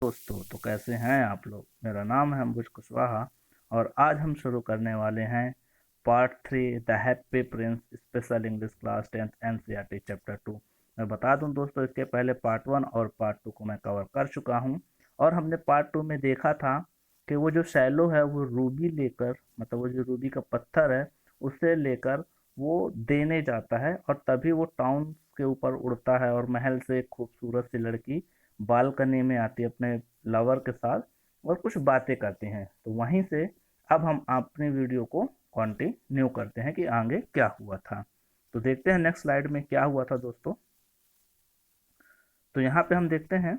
दोस्तों, तो कैसे हैं आप लोग। मेरा नाम है अंबुज कुशवाहा और आज हम शुरू करने वाले हैं part 3 the happy Prince special English class 10th NCERT chapter 2। मैं बता दूं दोस्तों, इसके पहले पार्ट 1 और पार्ट 2 को मैं कवर कर चुका हूं और हमने पार्ट 2 में देखा था कि वो जो शैलो है वो रूबी लेकर, मतलब वो जो रूबी का पत्थर है उसे लेकर वो देने जाता है और तभी वो टाउन के ऊपर उड़ता है और महल से एक खूबसूरत सी लड़की बालकनी में आती है अपने लवर के साथ और कुछ बातें करती हैं। तो वहीं से अब हम अपनी वीडियो को कंटिन्यू करते हैं कि आगे क्या हुआ था। तो देखते हैं नेक्स्ट स्लाइड में क्या हुआ था दोस्तों। तो यहाँ पे हम देखते हैं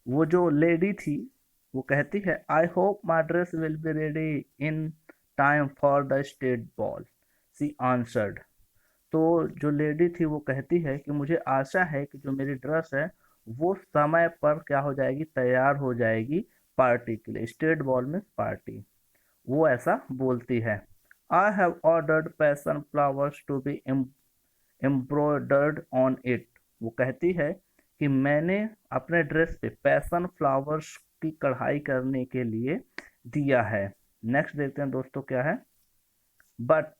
वो जो लेडी थी वो कहती है, I hope my dress will be ready in time for the state ball, she answered. तो जो लेडी थी वो कहती है कि मुझे आशा है कि जो मेरी ड्रेस है वो समय पर क्या हो जाएगी, तैयार हो जाएगी पार्टी के लिए। स्टेट बॉल में पार्टी, वो ऐसा बोलती है। I have ordered passion flowers to be embroidered on it. वो कहती है कि मैंने अपने ड्रेस पे पैसन फ्लावर्स की कढ़ाई करने के लिए दिया है। नेक्स्ट देखते हैं दोस्तों क्या है। But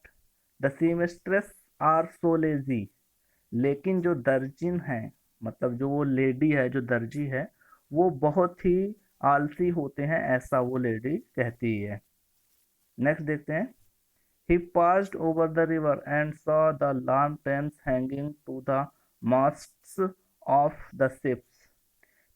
the seamstress are so lazy. लेकिन जो दर्जिन है, मतलब जो वो लेडी है, जो दर्जी है, वो बहुत ही आलसी होते हैं, ऐसा वो लेडी कहती है। नेक्स्ट देखते हैं। He passed over the river and saw the lanterns hanging to the masts of the ships।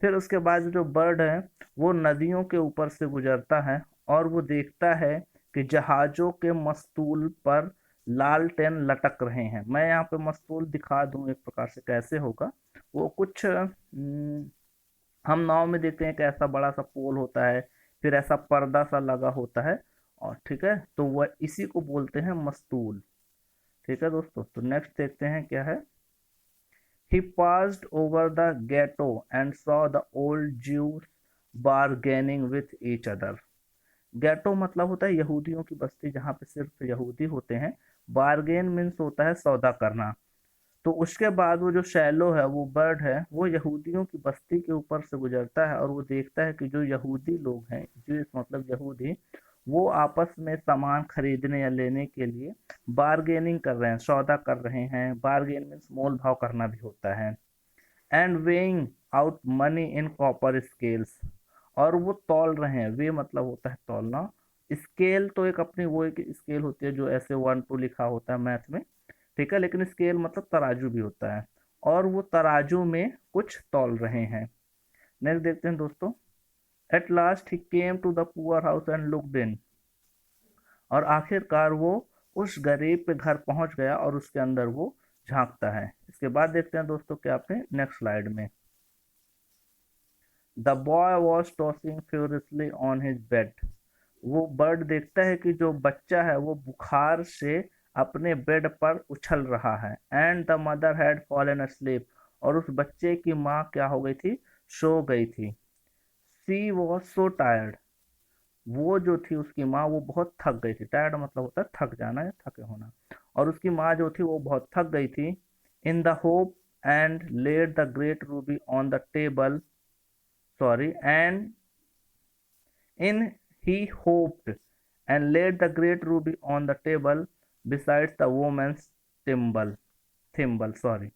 फिर उसके बाद जो बर्ड है वो नदियों के ऊपर से गुजरता है और वो देखता है कि जहाजों के मस्तूल पर लालटेन लटक रहे हैं। मैं यहाँ पे मस्तूल दिखा दूं एक प्रकार से कैसे होगा। वो कुछ हम नाव में देखते हैं कि ऐसा बड़ा सा पोल होता है, फिर ऐसा पर्दा सा लगा होता है, और ठीक है, तो वह इसी को बोलते हैं मस्तूल। ठीक है दोस्तों, तो नेक्स्ट देखते हैं क्या है। He passed over the ghetto and saw the old Jews bargaining with each other। गैटो मतलब होता है यहूदियों की बस्ती, जहाँ पे सिर्फ यहूदी होते हैं। बार्गेन मीन्स होता है सौदा करना। तो उसके बाद वो जो शैलो है, वो बर्ड है, वो यहूदियों की बस्ती के ऊपर से गुजरता है और वो देखता है कि जो यहूदी लोग हैं, जो मतलब यहूदी, वो आपस में सामान खरीदने या लेने के लिए बार्गेनिंग कर रहे हैं, सौदा कर रहे हैं। बार्गेन मीन्स मोल भाव करना भी होता है। And weighing out money in copper scales. और वो तौल रहे हैं। वे मतलब होता है तौलना। स्केल तो एक अपनी वो एक स्केल होती है जो ऐसे 1 2 लिखा होता है मैथ में, ठीक है, लेकिन स्केल मतलब तराजू भी होता है, और वो तराजू में कुछ तौल रहे हैं। नेक्स्ट देखते हैं दोस्तों। At last he came to the poor house and looked in. और आखिरकार वो उस गरीब के घर पहुंच गया और उसके अंदर वो झांकता है। इसके बाद देखते हैं दोस्तों क्या आपने नेक्स्ट स्लाइड में। The boy was tossing furiously on his bed. वो बर्ड देखता है कि जो बच्चा है वो बुखार से अपने बेड पर उछल रहा है। And the mother had fallen asleep। और उस बच्चे की माँ क्या हो गई थी, सो गई थी। सी वॉज सो टायर्ड। वो जो थी उसकी माँ, वो बहुत थक गई थी। टायर्ड मतलब होता है थक जाना या थके होना। और उसकी माँ जो थी वो बहुत थक गई थी। In the hope and laid the great ruby on the table, sorry, and in he hoped and laid the great ruby on the table besides the woman's thimble, sorry।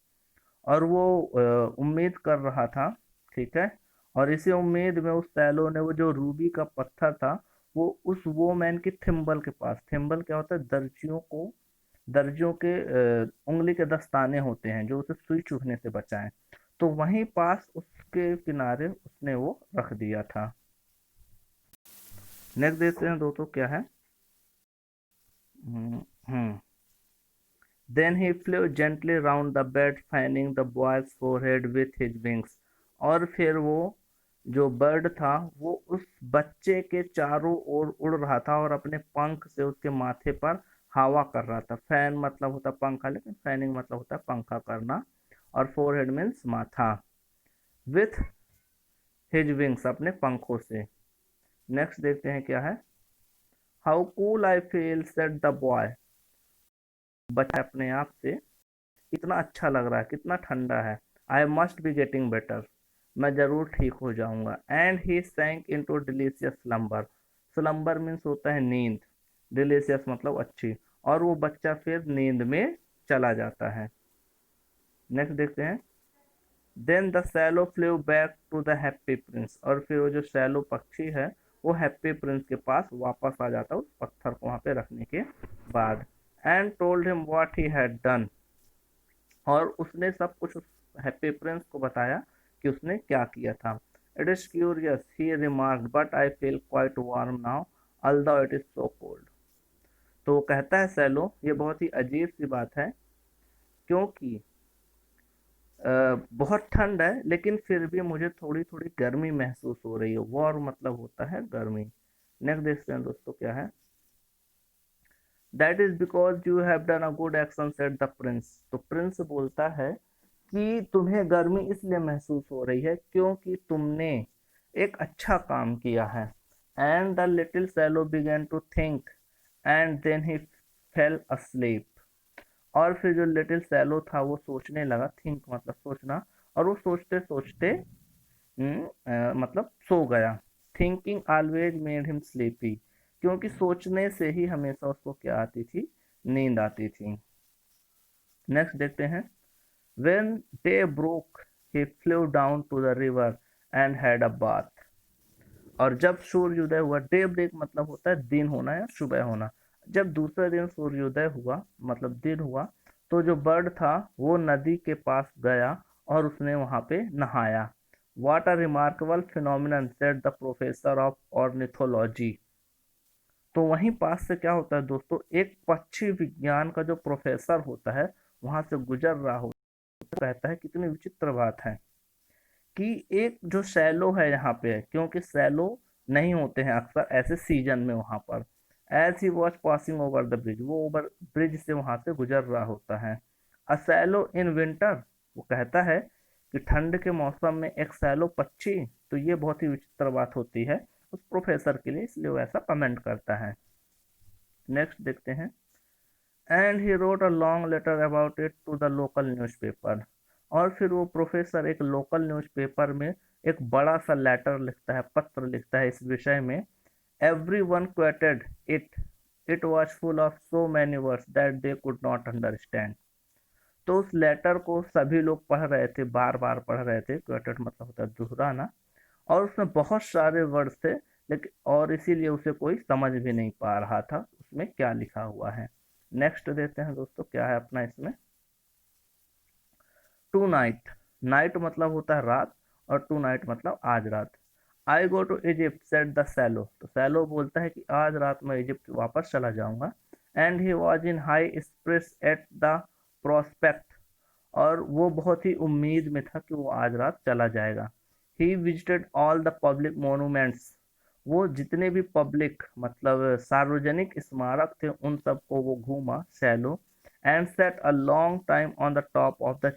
और वो उम्मीद कर रहा था, ठीक है, और इसी उम्मीद में उस सैलो ने वो जो रूबी का पत्थर था वो उस वोमैन की थिम्बल के पास। थिम्बल क्या होता है, दर्जियों के उंगली के दस्ताने होते हैं जो उसे सुई चुभने से बचाएं। तो वहीं पास उसके किनारे उसने वो रख दिया था। नेक्स्ट देखते हैं दोस्तों क्या है। Hmm then he flew gently round the bed fanning the boy's forehead with his wings। और फिर वो जो बर्ड था वो उस बच्चे के चारों ओर उड़ रहा था और अपने पंख से उसके माथे पर हवा कर रहा था। फैन मतलब होता है पंखा, लेकिन फैनिंग मतलब होता है पंखा करना। और फोरहेड मीन्स माथा। विथ हिज विंग्स अपने पंखों से। नेक्स्ट देखते हैं क्या है। How cool I feel said the boy. बच्चा अपने आप से, इतना अच्छा लग रहा है, कितना ठंडा है। I must be getting better. मैं जरूर ठीक हो जाऊंगा। And he sank into delicious slumber. Slumber means होता है नींद, डिलीशियस मतलब अच्छी, और वो बच्चा फिर नींद में चला जाता है। नेक्स्ट देखते हैं। Then the swallow flew back to the happy prince. और फिर वो जो सैलो पक्षी है वो हैप्पी प्रिंस के पास वापस आ जाता है उस पत्थर को वहां पे रखने के बाद। And told him what he had done. और उसने सब कुछ उस हैप्पी प्रिंस को बताया कि उसने क्या किया था। It is curious he remarked but I feel quite warm now although it is so cold. तो वो कहता है सैलो, ये बहुत ही अजीब सी बात है क्योंकि बहुत ठंड है लेकिन फिर भी मुझे थोड़ी थोड़ी गर्मी महसूस हो रही है। वॉर मतलब होता है गर्मी। नेक्स्ट देखते हैं दोस्तों क्या है। That is because you have done a good action said the prince. तो प्रिंस बोलता है कि तुम्हें गर्मी इसलिए महसूस हो रही है क्योंकि तुमने एक अच्छा काम किया है। And the little swallow began to think and then he fell asleep। और फिर जो लिटिल सैलो था वो सोचने लगा, थिंक मतलब सोचना, और वो सोचते सोचते मतलब सो गया। Thinking always made him sleepy. क्योंकि सोचने से ही हमेशा उसको क्या आती थी, नींद आती थी। नेक्स्ट देखते हैं। When day broke he flew down to the river and had a bath. और जब सूर्योदय हुआ, डे ब्रेक मतलब होता है दिन होना या सुबह होना। जब दूसरे दिन सूर्योदय हुआ मतलब दिन हुआ, तो जो बर्ड था वो नदी के पास गया और उसने वहां पे नहाया। What a remarkable phenomenon said the professor of ornithology. तो वहीं पास से क्या होता है दोस्तों, एक पक्षी विज्ञान का जो प्रोफेसर होता है वहां से गुजर रहा होता है, कहता है कितनी विचित्र बात है कि एक जो सैलो है यहाँ पे, क्योंकि सैलो नहीं होते हैं अक्सर ऐसे सीजन में वहां पर। As he was passing over the bridge, वो ओवर ब्रिज से वहां से गुजर रहा होता है। अ सैलो इन विंटर, वो कहता है कि ठंड के मौसम में एक सैलो पक्षी, तो ये बहुत ही विचित्र बात होती है उस प्रोफेसर के लिए, इसलिए वो ऐसा कमेंट करता है। नेक्स्ट देखते हैं। And he wrote a long letter about it to the local newspaper. और फिर वो प्रोफेसर एक लोकल न्यूज़पेपर में एक बड़ा सा लेटर लिखता है, पत्र लिखता है इस विषय में। Every one quoted it, it was full of so many words that they could not understand. तो उस लेटर को सभी लोग पढ़ रहे थे, बार बार पढ़ रहे थे, क्वेटेड मतलब होता है दोहराना। और उसमें बहुत सारे वर्ड्स थे लेकिन, और इसीलिए उसे कोई समझ भी नहीं पा रहा था उसमें क्या लिखा हुआ है। नेक्स्ट देते हैं दोस्तों क्या है अपना इसमें। टू नाइट, नाइट मतलब होता है रात, और टू नाइट मतलब आज रात। I go to Egypt said the swallow. तो सैलो बोलता है कि आज रात मैं इजिप्ट वापस चला जाऊंगा। And he was in high spirits at the prospect. और वो बहुत ही उम्मीद में था कि वो आज रात चला जाएगा। He visited all the public monuments. वो जितने भी पब्लिक मतलब सार्वजनिक स्मारक थे उन सबको वो घूमा swallow. And sat a long time on the top of the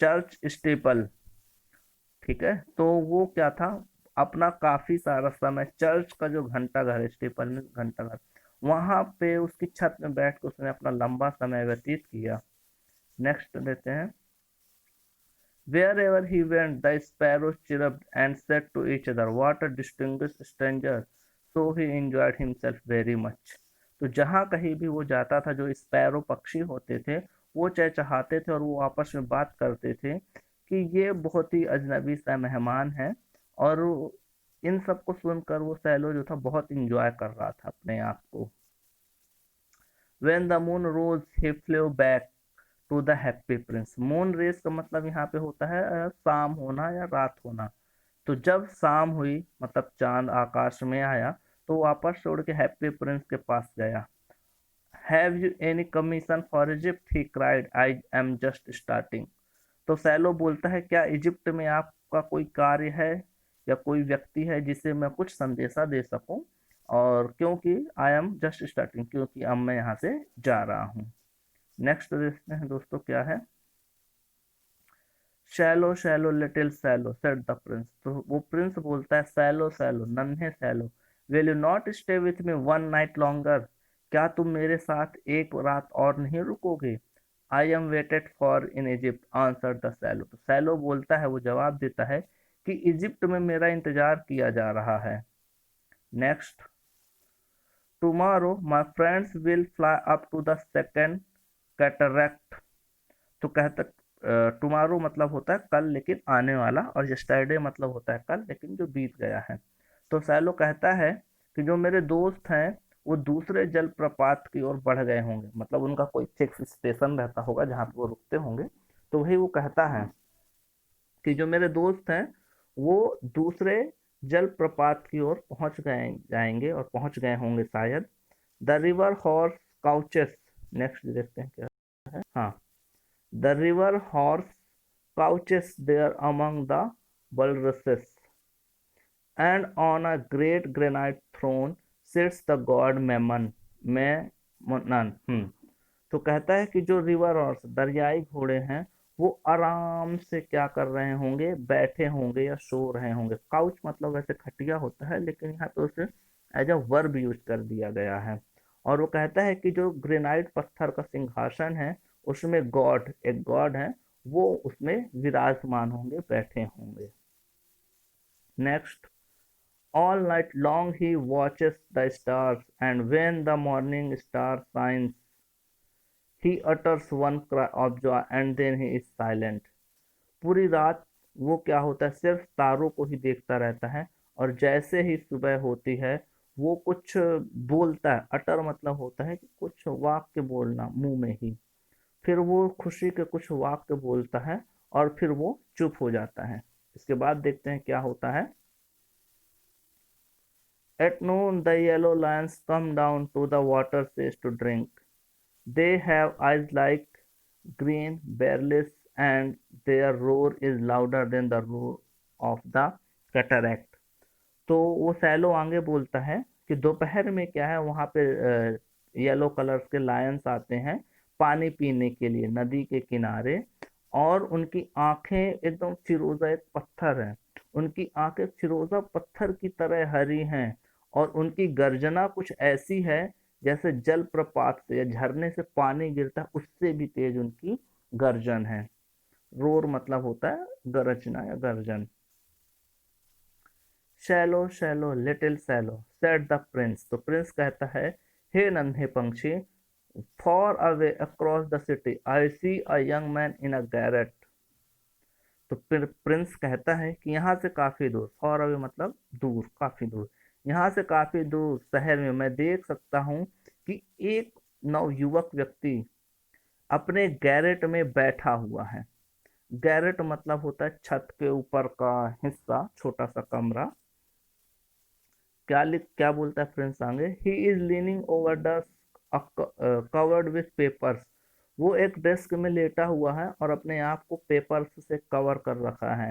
church steeple. ठीक है, तो वो क्या था, अपना काफी सारा समय चर्च का जो घंटा घर है, स्टेपल में घंटा घर, वहां पे उसकी छत में बैठ के उसने अपना लंबा समय व्यतीत किया। नेक्स्ट देते हैं। Wherever he went, the sparrows chirruped and said to each other, "What a distinguished stranger!" So he enjoyed himself very much. तो जहाँ कहीं भी वो जाता था, जो स्पैरो पक्षी होते थे वो चहचहाते थे और वो आपस में बात करते थे कि ये बहुत ही अजनबी सा मेहमान है। और इन सब को सुनकर वो सैलो जो था बहुत इंजॉय कर रहा था अपने आप को। When the moon rose, he flew back to the happy prince. Moon rays का मतलब यहाँ पे होता है शाम होना या रात होना। तो जब शाम हुई मतलब चांद आकाश में आया, तो वापस छोड़ के हैप्पी प्रिंस के पास गया। Have you any commission for Egypt, he cried, I am just starting. तो सैलो बोलता है क्या इजिप्ट में आपका कोई कार्य है या कोई व्यक्ति है जिसे मैं कुछ संदेशा दे सकूं, और क्योंकि आई एम जस्ट स्टार्टिंग, क्योंकि अब मैं यहाँ से जा रहा हूँ। नेक्स्ट देखते हैं दोस्तों क्या है। Swallow swallow little swallow said the prince. तो वो प्रिंस बोलता है सैलो सैलो नन्हे swallow, will you not stay with me one night longer. क्या तुम मेरे साथ एक रात और नहीं रुकोगे। I am waited for in Egypt answer the swallow. तो सैलो बोलता है, वो जवाब देता है कि इजिप्ट में मेरा इंतजार किया जा रहा है। Next, tomorrow my friends will fly up to the second cataract. तो कहता, टुमारो मतलब होता है कल लेकिन आने वाला, और यस्टरडे मतलब होता है कल लेकिन जो बीत गया है। तो सैलो कहता है कि जो मेरे दोस्त हैं वो दूसरे जलप्रपात की ओर बढ़ गए होंगे, मतलब उनका कोई फिक्स स्टेशन रहता होगा जहाँ पे वो रुकते होंगे। तो वही वो कहता है कि जो मेरे दोस्त हैं वो दूसरे जलप्रपात की ओर पहुंच गए जाएंगे और पहुंच गए होंगे शायद। The river horse couches. Next देखते हैं क्या है। हाँ, the river horse couches there among the bulrushes, and on a great granite throne sits the god Memnon। Memnon। तो कहता है कि जो रिवर हॉर्स दरियाई घोड़े हैं वो आराम से क्या कर रहे होंगे, बैठे होंगे या सो रहे होंगे। काउच मतलब वैसे खटिया होता है, लेकिन यहाँ पे उसे एज अ वर्ब यूज कर दिया गया है। और वो कहता है कि जो ग्रेनाइट पत्थर का सिंहासन है उसमें गॉड, एक गॉड है, वो उसमें विराजमान होंगे, बैठे होंगे। Next, all night long he watches the stars and when the morning star shines he utters one cry of joy and then he is silent. पूरी रात वो क्या होता है, सिर्फ तारों को ही देखता रहता है, और जैसे ही सुबह होती है वो कुछ बोलता है। अटर मतलब होता है कि कुछ वाक्य बोलना मुंह में ही। फिर वो खुशी के कुछ वाक्य बोलता है और फिर वो चुप हो जाता है। इसके बाद देखते हैं क्या होता है। At noon the yellow lions come down to the water water's to drink. They have eyes like green berries and their roar is louder than the roar of the cataract। तो वो सैलो आगे बोलता है कि दोपहर में क्या है, वहां पे येलो कलर्स के लायंस आते हैं पानी पीने के लिए नदी के किनारे, और उनकी आंखें एकदम फिरोजा, एक पत्थर है, उनकी आंखें फिरोजा पत्थर की तरह हरी हैं, और उनकी गर्जना कुछ ऐसी है जैसे जल प्रपात से या झरने से पानी गिरता है उससे भी तेज उनकी गर्जन है। रोर मतलब होता है गरजना या गर्जन। Swallow swallow little swallow said the prince. तो प्रिंस कहता है, हे नन्हे पंछी, far away across the city I see a young man in a garret. तो फिर प्रिंस कहता है कि यहाँ से काफी दूर, फॉर अवे मतलब दूर, काफी दूर, यहाँ से काफी दूर शहर में मैं देख सकता हूँ कि एक नवयुवक व्यक्ति अपने गैरेट में बैठा हुआ है। गैरेट मतलब होता है छत के ऊपर का हिस्सा, छोटा सा कमरा। क्या बोलता है प्रिंस आगे, he is leaning over desk covered with papers. वो एक डेस्क में लेटा हुआ है और अपने आप को पेपर्स से कवर कर रखा है।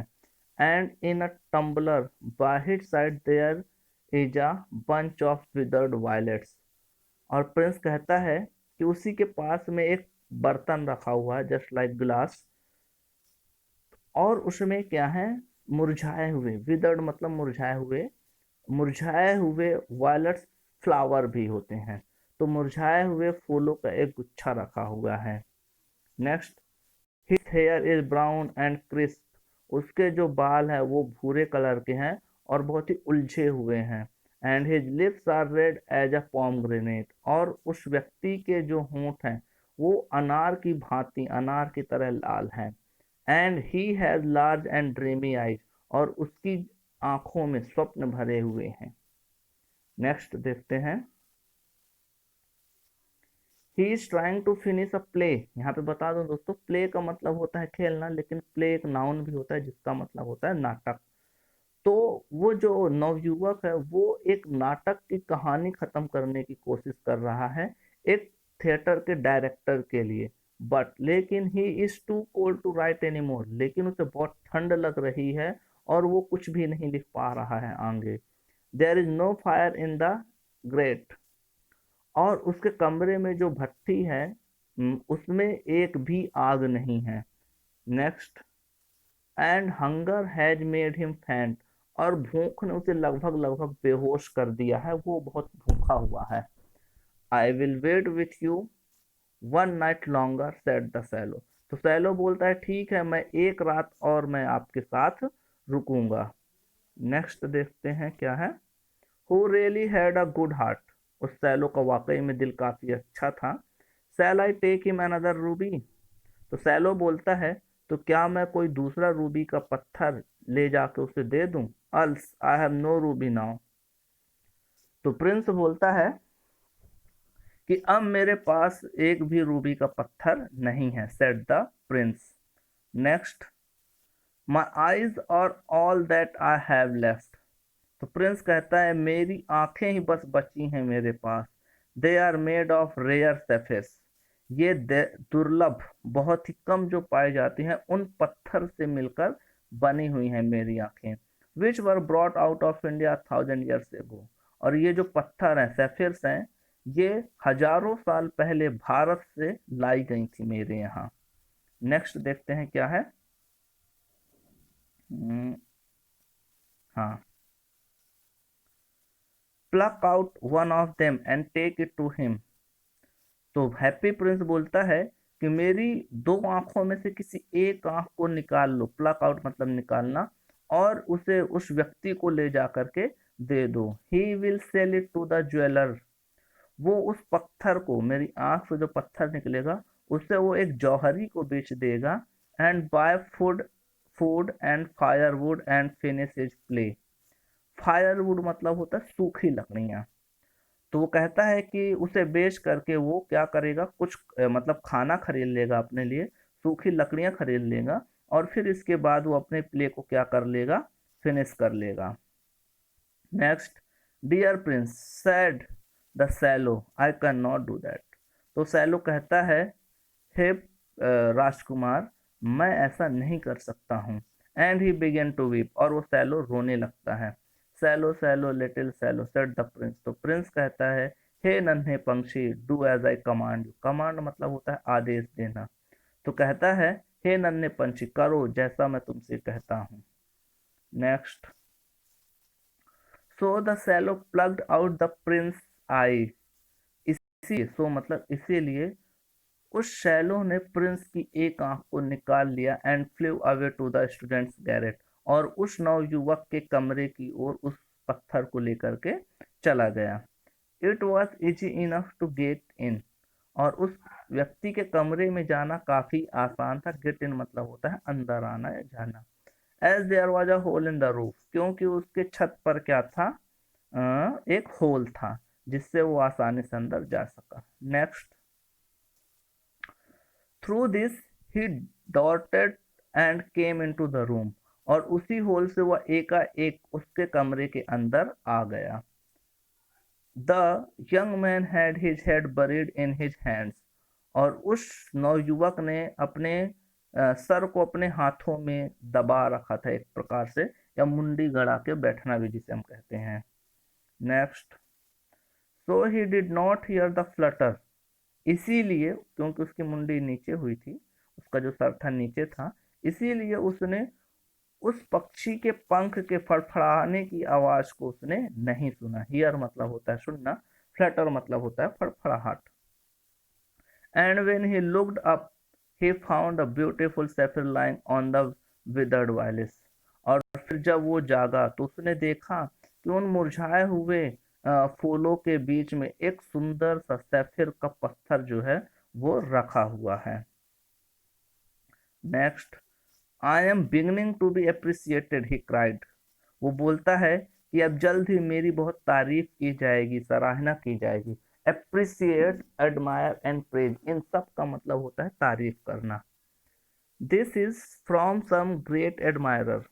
And in a tumbler by his side there is a bunch of withered violets. और प्रिंस कहता है कि उसी के पास में एक बर्तन रखा हुआ है जस्ट लाइक ग्लास, और उसमें क्या है, मुरझाए हुए, विदर्ड मतलब मुरझाए हुए, मुरझाए हुए वायलट फ्लावर भी होते हैं। तो मुरझाए हुए फूलों का एक गुच्छा रखा हुआ है। Next, his here is brown and crisp. उसके जो बाल है वो भूरे कलर के हैं और बहुत ही उलझे हुए हैं। And his lips are red as a pomegranate. और उस व्यक्ति के जो होंठ हैं वो अनार की भांति, अनार की तरह लाल हैं। And he has large and dreamy eyes. और उसकी आंखों में स्वप्न भरे हुए हैं। नेक्स्ट देखते हैं, he is trying to finish a play. यहाँ पे बता दूं दोस्तों, प्ले का मतलब होता है खेलना, लेकिन प्ले एक नाउन भी होता है जिसका मतलब होता है नाटक। तो वो जो नवयुवक है वो एक नाटक की कहानी खत्म करने की कोशिश कर रहा है एक थिएटर के डायरेक्टर के लिए। बट लेकिन he is too cold to write any more. लेकिन उसे बहुत ठंड लग रही है और वो कुछ भी नहीं लिख पा रहा है आगे। There is no fire in the grate. और उसके कमरे में जो भट्टी है उसमें एक भी आग नहीं है। Next, and hunger has made him faint. और भूख ने उसे लगभग लगभग बेहोश कर दिया है, वो बहुत भूखा हुआ है। I will wait with you one night longer said the swallow. तो सैलो बोलता है ठीक है, मैं एक रात और मैं आपके साथ रुकूंगा। नेक्स्ट देखते हैं क्या है। He really had a good heart. उस सैलो का वाकई में दिल काफी अच्छा था। Shall I take him another ruby. तो सैलो बोलता है तो क्या मैं कोई दूसरा रूबी का पत्थर ले जाके उसे दे दूं। Alas I have no ruby now. तो प्रिंस बोलता है कि अब मेरे पास एक भी रूबी का पत्थर नहीं है, said the prince. Next, my eyes are all that I have left. तो प्रिंस कहता है मेरी आंखें ही बस बची हैं मेरे पास। They are made of rare sapphires. ये दुर्लभ, बहुत ही कम जो पाई जाती हैं उन पत्थर से मिलकर बनी हुई हैं मेरी आंखें। Which were brought out of India 1000 years एगो। और ये जो पत्थर हैं, सैफियर्स हैं, ये हजारों साल पहले भारत से लाई गई थी मेरे यहाँ। नेक्स्ट देखते हैं क्या है। हम्म, हाँ। Pluck out one of them and take it to him. तो हैप्पी प्रिंस बोलता है कि मेरी दो आंखों में से किसी एक आंख को निकाल लो। प्लक आउट मतलब निकालना। और उसे उस व्यक्ति को ले जा करके दे दो। He will sell it to the jeweller. वो उस पत्थर को, मेरी आंख से जो पत्थर निकलेगा उससे वो एक जौहरी को बेच देगा। And buy food food and firewood and finish his play. Firewood मतलब होता है सूखी लकड़ियाँ। तो वो कहता है कि उसे बेच करके वो क्या करेगा, कुछ मतलब खाना खरीद लेगा अपने लिए, सूखी लकड़ियां खरीद लेगा, और फिर इसके बाद वो अपने प्ले को क्या कर लेगा, फिनिश कर लेगा। Next, dear prince said the swallow I can not do that. तो सैलो कहता है हे राजकुमार, मैं ऐसा नहीं कर सकता हूँ। And he began to weep. और वो सैलो रोने लगता है। Swallow swallow little swallow said the prince. तो प्रिंस कहता है हे नन्हे पंछी do as I command you. Command मतलब होता है आदेश देना। तो कहता है हे नन्हे पंछी करो जैसा मैं तुमसे कहता हूँ। Next, so the swallow plucked out the prince eye. इसी सो मतलब इसीलिए उस शैलो ने प्रिंस की एक आंख को निकाल लिया। And flew away to the student's garret. और उस नवयुवक के कमरे की ओर उस पत्थर को लेकर के चला गया। It was easy enough to get in. और उस व्यक्ति के कमरे में जाना काफी आसान था। गेट इन मतलब होता है अंदर आना या जाना। As there was a hole in the roof. क्योंकि उसके छत पर क्या था, एक होल था जिससे वो आसानी से अंदर जा सका। Next, through this he dotted and came into the room. और उसी होल से वह एकाएक उसके कमरे के अंदर आ गया। The young man had his head buried in his hands. और उस नौयुवक ने अपने सर को अपने हाथों में दबा रखा था एक प्रकार से, या मुंडी गड़ा के बैठना भी जिसे हम कहते हैं। Next, so he did not here the Flutter. इसीलिए, क्योंकि उसकी मुंडी नीचे हुई थी, उसका जो सर था नीचे था, इसीलिए उसने उस पक्षी के पंख के फड़फड़ाने की आवाज को उसने नहीं सुना। हियर मतलब होता है सुनना, फ्लटर मतलब होता है फड़फड़ाहट। And when he looked up he found a beautiful sapphire lying on the withered violets. और फिर जब वो जागा तो उसने देखा कि उन मुरझाए हुए फूलों के बीच में एक सुंदर सा सैफिर का पत्थर जो है वो रखा हुआ है। Next, I am beginning to be appreciated he cried. वो बोलता है कि अब जल्द ही मेरी बहुत तारीफ की जाएगी, सराहना की जाएगी। अप्रिसिएट, एडमायर एंड प्रेज, इन सब का मतलब होता है तारीफ करना। This is from some great admirer.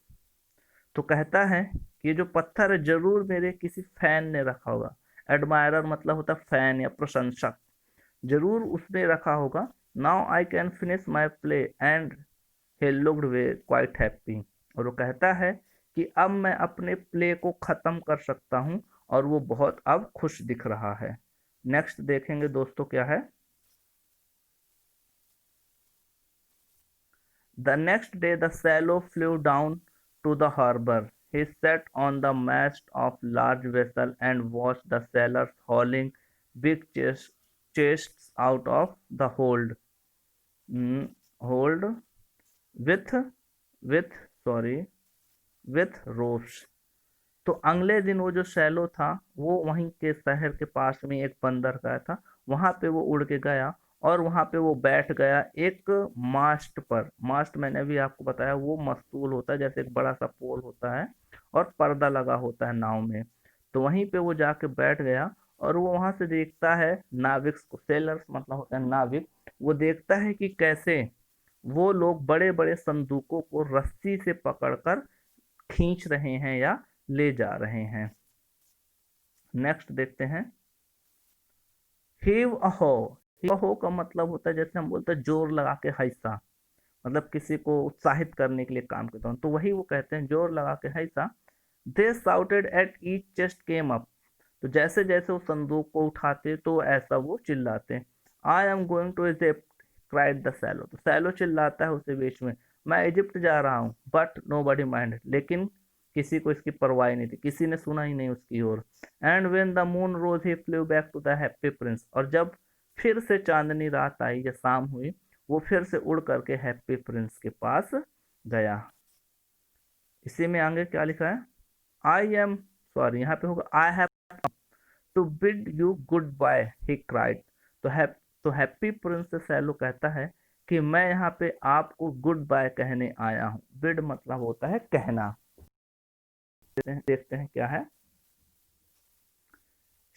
तो कहता है कि ये जो पत्थर है जरूर मेरे किसी फैन ने रखा होगा। एडमायरर मतलब होता है फैन या प्रशंसक। जरूर उसने रखा होगा। Now I can finish my play and he looked way quite happy. और वो कहता है कि अब मैं अपने प्ले को खत्म कर सकता हूँ, और वो बहुत अब खुश दिख रहा है। नेक्स्ट देखेंगे दोस्तों क्या है। The next day the swallow flew down to the harbor. He sat on the mast of large vessel and watched the sailors hauling big chests chests out of the hold with with sorry with ropes। तो अगले दिन वो जो shallow था वो वहीं के शहर के पास में एक बंदरगाह था, वहां पे वो उड़ के गया और वहां पे वो बैठ गया एक मास्ट पर। मास्ट मैंने भी आपको बताया वो मस्तूल होता है, जैसे एक बड़ा सा पोल होता है और पर्दा लगा होता है नाव में। तो वहीं पे वो जाके बैठ गया और वो वहां से देखता है नाविक्स को, सेलर्स मतलब होता है नाविक। वो देखता है कि कैसे वो लोग बड़े बड़े संदूकों को रस्सी से पकड़कर खींच रहे हैं या ले जा रहे हैं। नेक्स्ट देखते हैं, हीव अहो। हीव अहो का मतलब होता है जैसे हम बोलते हैं जोर लगा के हैसा, मतलब किसी को उत्साहित करने के लिए काम करता हूँ, तो वही वो कहते हैं जोर लगा के हैसा। They shouted at each chest came up. तो जैसे जैसे वो संदूक को उठाते तो ऐसा वो चिल्लाते। I am going to Egypt cried the swallow. तो सैलो चिल्लाता है उसे बीच में, मैं इजिप्ट जा रहा हूँ, बट नो बडी माइंडेड। लेकिन किसी को इसकी परवाह नहीं थी, किसी ने सुना ही नहीं उसकी ओर। And when the moon rose he flew back to the happy prince. और जब फिर से चांदनी रात आई या शाम हुई, वो फिर से उड़ करके हैप्पी प्रिंस के पास गया। इसी में आगे क्या लिखा है, आई एम सॉरी यहाँ पे होगा I have to bid you good bye he cried. तो तो हैप्पी प्रिंस से सैलो कहता है कि मैं यहाँ पे आपको गुड बाय कहने आया हूँ। बिड मतलब होता है कहना। देखते हैं क्या है।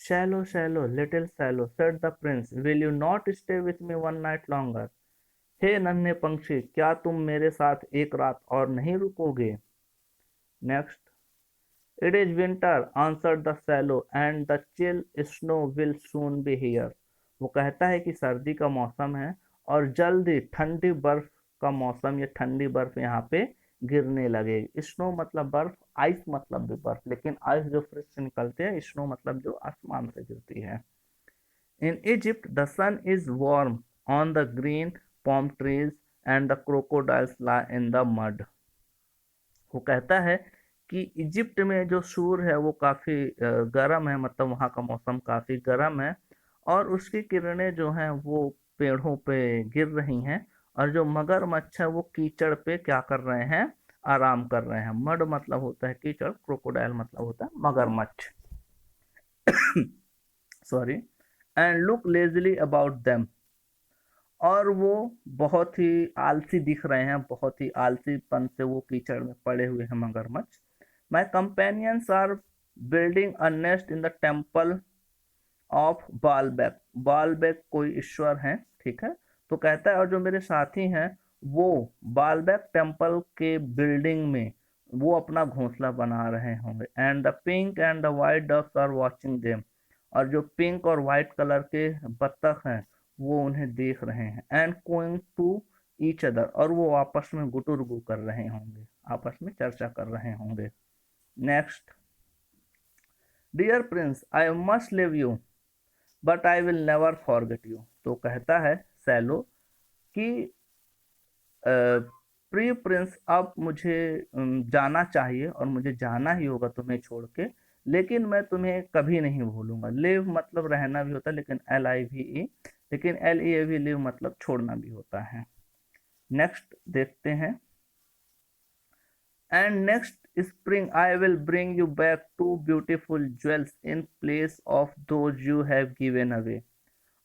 Swallow swallow little swallow said the prince, will you not stay with me one night longer. हे नन्हे पंछी, क्या तुम मेरे साथ एक रात और नहीं रुकोगे। Next, it is winter answered the swallow and the chill snow will soon be here. वो कहता है कि सर्दी का मौसम है और जल्दी ठंडी बर्फ का मौसम, या ठंडी बर्फ यहाँ पे गिरने लगेगी। स्नो मतलब बर्फ, आइस मतलब भी बर्फ, लेकिन आइस जो फ्रिज से निकलते हैं, स्नो मतलब जो आसमान से गिरती है। In Egypt the sun is warm on the green palm trees and the crocodiles lie in the mud। वो कहता है कि इजिप्ट में जो सूर्य है वो काफी गर्म है, मतलब वहाँ का मौसम काफी गर्म है और उसकी किरणें जो हैं वो पेड़ों पे गिर रही हैं, और जो मगरमच्छ है वो कीचड़ पे क्या कर रहे हैं, आराम कर रहे हैं। मड मतलब होता है कीचड़, क्रोकोडाइल मतलब होता है मगरमच्छ। Sorry. And look Leslie about them. और वो बहुत ही आलसी दिख रहे हैं, बहुत ही आलसीपन से वो कीचड़ में पड़े हुए हैं मगरमच्छ। My companions are building a nest in the temple of Baalbek. Baalbek कोई ईश्वर है, ठीक है। तो कहता है और जो मेरे साथी हैं वो बालबैक टेम्पल के बिल्डिंग में वो अपना घोंसला बना रहे होंगे। And the pink and the white ducks are watching them. और जो पिंक और वाइट कलर के बत्तख हैं वो उन्हें देख रहे हैं। And going to each other, और वो आपस में गुटुरगु कर रहे होंगे, आपस में चर्चा कर रहे होंगे। Next, dear prince I must leave you but I will never forget you. तो कहता है सैलो कि प्रिय प्रिंस अब मुझे जाना चाहिए और मुझे जाना ही होगा तुम्हें छोड़ के, लेकिन मैं तुम्हें कभी नहीं भूलूंगा। लिव मतलब रहना भी होता है, लेकिन LIVE, लेकिन LEAV लिव मतलब छोड़ना भी होता है। नेक्स्ट देखते हैं, and next spring I will bring you back to beautiful jewels in place of those you have given away.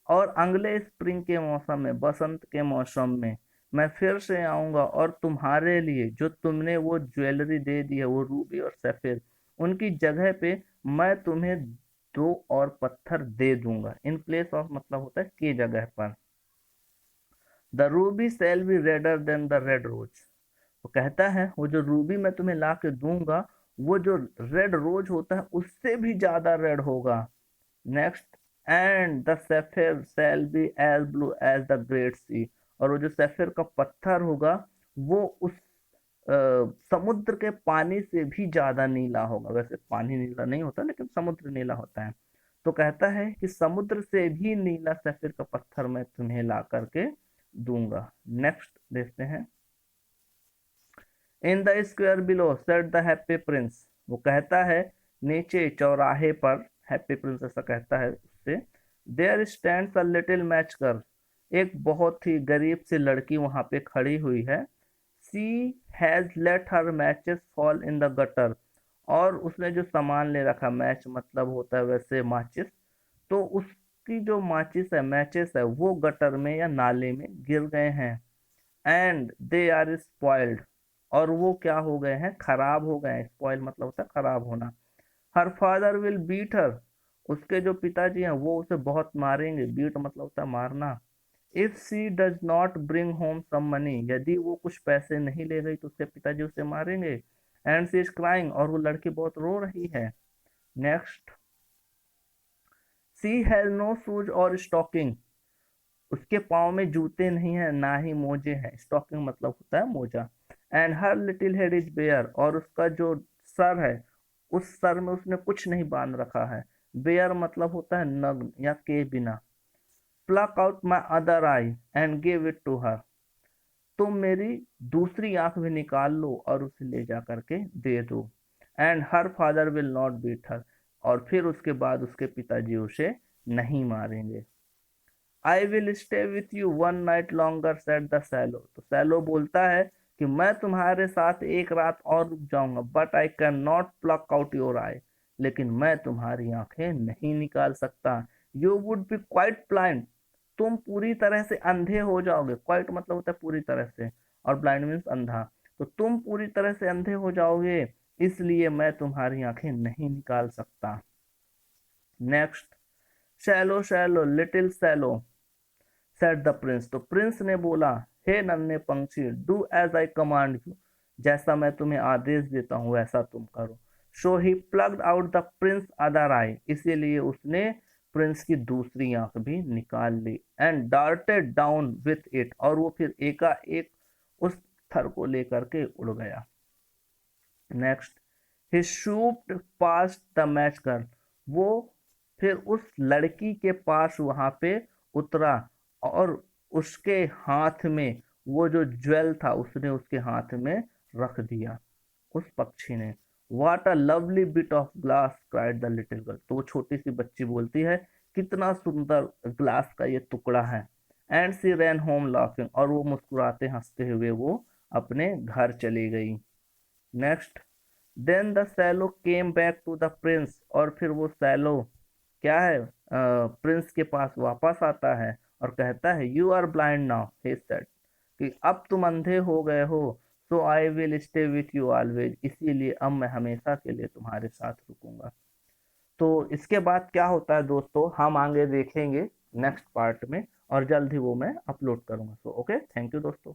और अगले स्प्रिंग के मौसम में, बसंत के मौसम में मैं फिर से आऊंगा और तुम्हारे लिए जो तुमने वो ज्वेलरी दे दी है, वो रूबी और सैफिर, उनकी जगह पे मैं तुम्हें दो और पत्थर दे दूंगा। इन प्लेस ऑफ मतलब होता है की जगह पर। The ruby shall be redder than the red rose. वो कहता है वो जो रूबी मैं तुम्हें ला के दूंगा वो जो रेड रोज होता है उससे भी ज्यादा रेड होगा। Next, and the sapphire shall be as blue as the great sea. और वो जो सैफिर का पत्थर होगा वो उस समुद्र के पानी से भी ज्यादा नीला होगा। वैसे पानी नीला नहीं होता, लेकिन समुद्र नीला होता है। तो कहता है कि समुद्र से भी नीला सैफिर का पत्थर मैं तुम्हें ला करके दूंगा। नेक्स्ट देखते हैं, in the square below set the happy Prince. वो कहता है नीचे चौराहे पर, हैप्पी प्रिंस ऐसा कहता है उससे, there stands a little match girl, एक बहुत ही गरीब सी लड़की वहां पे खड़ी हुई है। She has let her matches fall in the gutter, और उसने जो सामान ले रखा, मैच मतलब होता है वैसे माचिस, तो उसकी जो माचिस है, मैचेस है, वो गटर में या नाले में गिर गए हैं। एंड दे आर स्पॉइल्ड, और वो क्या हो गए हैं, खराब हो गए हैं। स्पॉइल मतलब होता है खराब होना। Her father will beat her, उसके जो पिताजी हैं वो उसे बहुत मारेंगे। बीट मतलब होता है मारना। If she does not bring home some money, यदि वो कुछ पैसे नहीं ले गई तो उसके पिताजी उसे मारेंगे। एंड सी इज क्राइंग, और वो लड़की बहुत रो रही है। Next, she has no shoes और स्टॉकिंग, उसके पाँव में जूते नहीं है, ना ही मोजे हैं। स्टॉकिंग मतलब होता है मोजा। And her little head is bare, और उसका जो सर है, उस सर में उसने कुछ नहीं बांध रखा है। बेयर मतलब होता है नग्न या के बिना। Pluck out my other eye and give it to her, तुम मेरी दूसरी आंख भी निकाल लो और उसे ले जा करके दे दो। And her father will not beat her, और फिर उसके बाद उसके पिताजी उसे नहीं मारेंगे। I will stay with you one night longer said the swallow, तो सैलो बोलता है कि मैं तुम्हारे साथ एक रात और रुक जाऊंगा, but I can not pluck out your eye, लेकिन मैं तुम्हारी आंखें नहीं निकाल सकता। You would be quite blind, तुम पूरी तरह से अंधे हो जाओगे। क्वाइट मतलब होता है पूरी तरह से, और ब्लाइंड मीन्स अंधा। तो तुम पूरी तरह से अंधे हो जाओगे, इसलिए मैं तुम्हारी आंखें नहीं निकाल सकता। Next, swallow swallow little swallow said the prince, तो प्रिंस ने बोला, हे नन्हे पंछी, do as I command you, जैसा मैं तुम्हें आदेश देता हूँ वैसा तुम करो। So he plucked out the prince other eye, इसीलिए उसने प्रिंस की दूसरी आंख भी निकाल ली। And darted down with it, और वो फिर एकाएक उस थर को लेकर के उड़ गया। Next, he swooped past the match girl, वो फिर उस लड़की के पास वहां पे उतरा, और उसके हाथ में वो जो ज्वेल था उसने उसके हाथ में रख दिया, उस पक्षी ने। What a lovely bit of glass cried the little girl, तो वो छोटी सी बच्ची बोलती है, कितना सुंदर ग्लास का ये टुकड़ा है। And she ran home laughing, और वो मुस्कुराते हंसते हुए वो अपने घर चली गई। Next, then the swallow came back to the prince, और फिर वो सैलो क्या है, प्रिंस के पास वापस आता है और कहता है, you are blind now, he said, कि अब तुम अंधे हो गए हो, so I will stay with you always, इसीलिए अब मैं हमेशा के लिए तुम्हारे साथ रुकूंगा। तो इसके बाद क्या होता है दोस्तों, हम आगे देखेंगे नेक्स्ट पार्ट में, और जल्द ही वो मैं अपलोड करूंगा। सो ओके, थैंक यू दोस्तों।